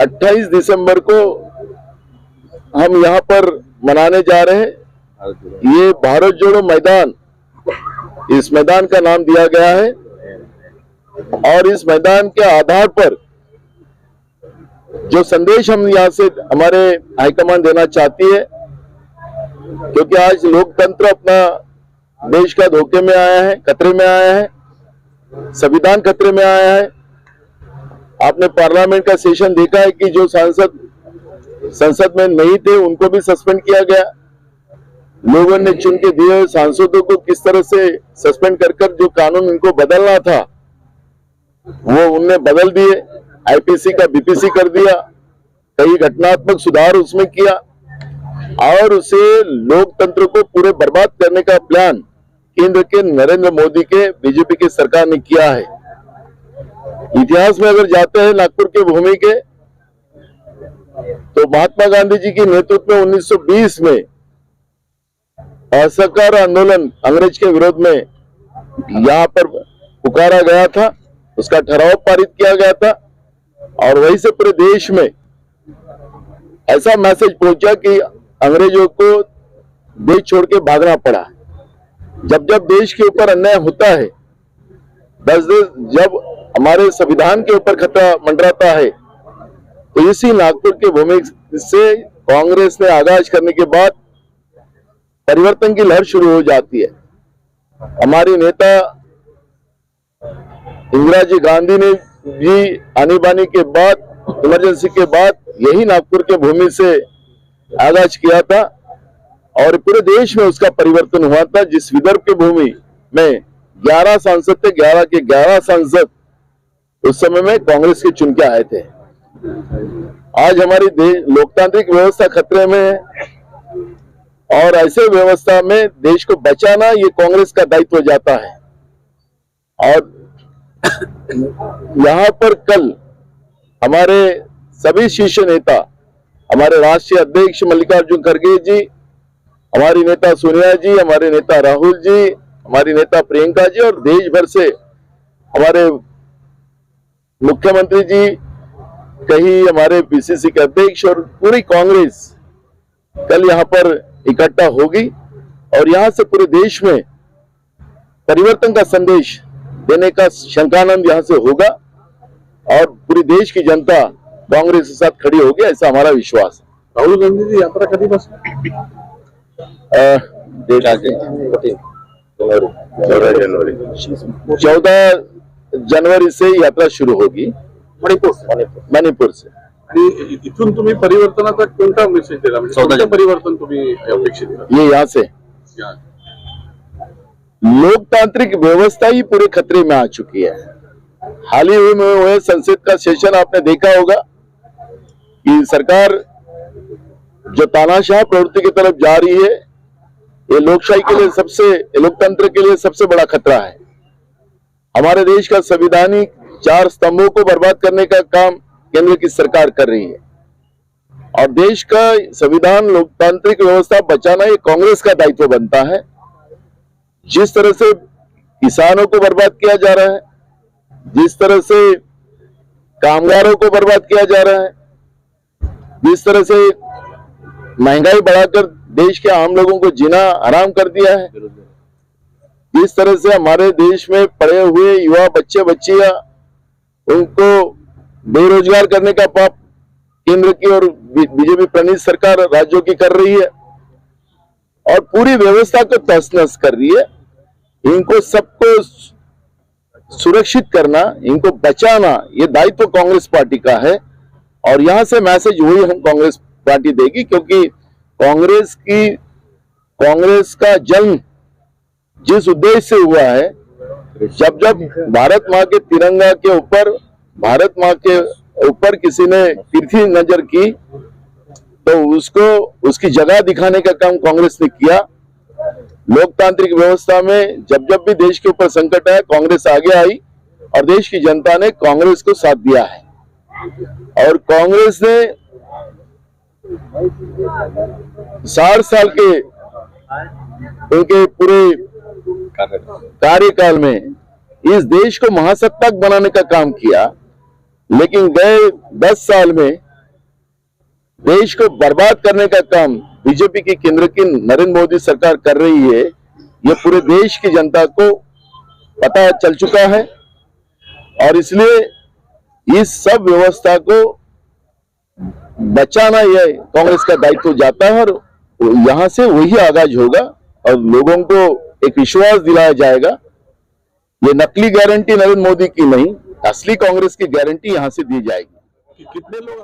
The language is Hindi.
अट्ठाईस दिसंबर को हम यहाँ पर मनाने जा रहे हैं। ये भारत जोड़ो मैदान, इस मैदान का नाम दिया गया है और इस मैदान के आधार पर जो संदेश हम यहाँ से हमारे हाईकमान देना चाहती है, क्योंकि आज लोकतंत्र अपना देश का धोखे में आया है, खतरे में आया है, संविधान खतरे में आया है। आपने पार्लियामेंट का सेशन देखा है कि जो सांसद संसद में नहीं थे उनको भी सस्पेंड किया गया। लोगों ने चुन के दिए हुए सांसदों को किस तरह से सस्पेंड कर जो कानून इनको बदलना था वो उनने बदल दिए, आईपीसी का बीपीसी कर दिया, कई घटनात्मक सुधार उसमें किया और उसे लोकतंत्र को पूरे बर्बाद करने का प्लान केंद्र के नरेंद्र मोदी के बीजेपी की सरकार ने किया है। इतिहास में अगर जाते हैं नागपुर की भूमि के, तो महात्मा गांधी जी के नेतृत्व में 1920 में असहकार आंदोलन अंग्रेज के विरोध में यहाँ पर पुकारा गया था, उसका ठहराव पारित किया गया था और वहीं से पूरे देश में ऐसा मैसेज पहुंचा कि अंग्रेजों को देश छोड़ के भागना पड़ा। जब जब देश के ऊपर अन्याय होता है, जब हमारे संविधान के ऊपर खतरा मंडराता है, तो इसी नागपुर की भूमि से कांग्रेस ने आगाज करने के बाद परिवर्तन की लहर शुरू हो जाती है। हमारी नेता इंदिरा जी गांधी ने भी आनी बानी के बाद, इमरजेंसी के बाद यही नागपुर के भूमि से आगाज किया था और पूरे देश में उसका परिवर्तन हुआ था। जिस विदर्भ की भूमि में 11 सांसद थे, 11 के 11 सांसद उस समय में कांग्रेस के चुन के आए थे। आज हमारी लोकतांत्रिक व्यवस्था खतरे में है और ऐसे व्यवस्था में देश को बचाना ये कांग्रेस का दायित्व हो जाता है। और यहाँ पर कल हमारे सभी शीर्ष नेता, हमारे राष्ट्रीय अध्यक्ष मल्लिकार्जुन खड़गे जी, हमारी नेता सोनिया जी, हमारे नेता राहुल जी, हमारी नेता प्रियंका जी और देश भर से हमारे मुख्यमंत्री जी, कहीं हमारे पीसीसी के अध्यक्ष और पूरी कांग्रेस कल यहाँ पर इकट्ठा होगी और यहाँ से पूरे देश में परिवर्तन का संदेश देने का शंकानंद यहाँ से होगा और पूरी देश की जनता कांग्रेस के साथ खड़ी होगी, ऐसा हमारा विश्वास है। राहुल गांधी जी यात्रा कधी बस 14 जनवरी से यात्रा शुरू होगी मणिपुर से। आणि इथून तुम्ही परिवर्तनाचा कोणता मेसेज दिला, म्हणजे कोणतं परिवर्तन तुम्ही अपेक्षित करता? ये यहाँ से लोकतांत्रिक व्यवस्था ही पूरे खतरे में आ चुकी है। हाल ही में हुए संसद का सेशन आपने देखा होगा कि सरकार जो तानाशाह प्रवृत्ति की तरफ जा रही है, ये लोकशाही के लिए लोकतंत्र के लिए सबसे बड़ा खतरा है। हमारे देश का संवैधानिक 4 स्तंभों को बर्बाद करने का काम केंद्र की सरकार कर रही है और देश का संविधान लोकतांत्रिक व्यवस्था बचाना ये कांग्रेस का दायित्व बनता है। जिस तरह से किसानों को बर्बाद किया जा रहा है, जिस तरह से कामगारों को बर्बाद किया जा रहा है, जिस तरह से महंगाई बढ़ाकर देश के आम लोगों को जीना हराम कर दिया है, जिस तरह से हमारे देश में पढ़े हुए युवा बच्चे बच्चियां उनको बेरोजगार करने का पाप केंद्र की और बीजेपी प्रणीत सरकार राज्यों की कर रही है, और पूरी व्यवस्था को तहस-नहस कर रही है। इनको सबको सुरक्षित करना, इनको बचाना, ये दायित्व कांग्रेस पार्टी का है। और यहां से मैसेज वही हम कांग्रेस पार्टी देगी, क्योंकि कांग्रेस का जन्म जिस उद्देश्य से हुआ है, जब भारत माँ के तिरंगा के ऊपर, भारत माँ के ऊपर किसी ने तिरछी नजर की, तो उसकी जगह दिखाने का काम कांग्रेस ने किया। लोकतांत्रिक व्यवस्था में जब भी देश के ऊपर संकट आया, कांग्रेस आगे आई और देश की जनता ने कांग्रेस को साथ दिया है। और कांग्रेस ने 60 साल के उनके पूरे कार्यकाल में इस देश को महासत्ताक बनाने का काम किया, लेकिन गए 10 साल में देश को बर्बाद करने का काम बीजेपी की केंद्र की नरेंद्र मोदी सरकार कर रही है। ये पूरे देश की जनता को पता चल चुका है और इसलिए इस सब व्यवस्था को बचाना यह कांग्रेस का दायित्व जाता है और यहां से वही आगाज होगा और लोगों को एक विश्वास दिलाया जाएगा। ये नकली गारंटी नरेंद्र मोदी की नहीं, असली कांग्रेस की गारंटी यहां से दी जाएगी। कितने लोग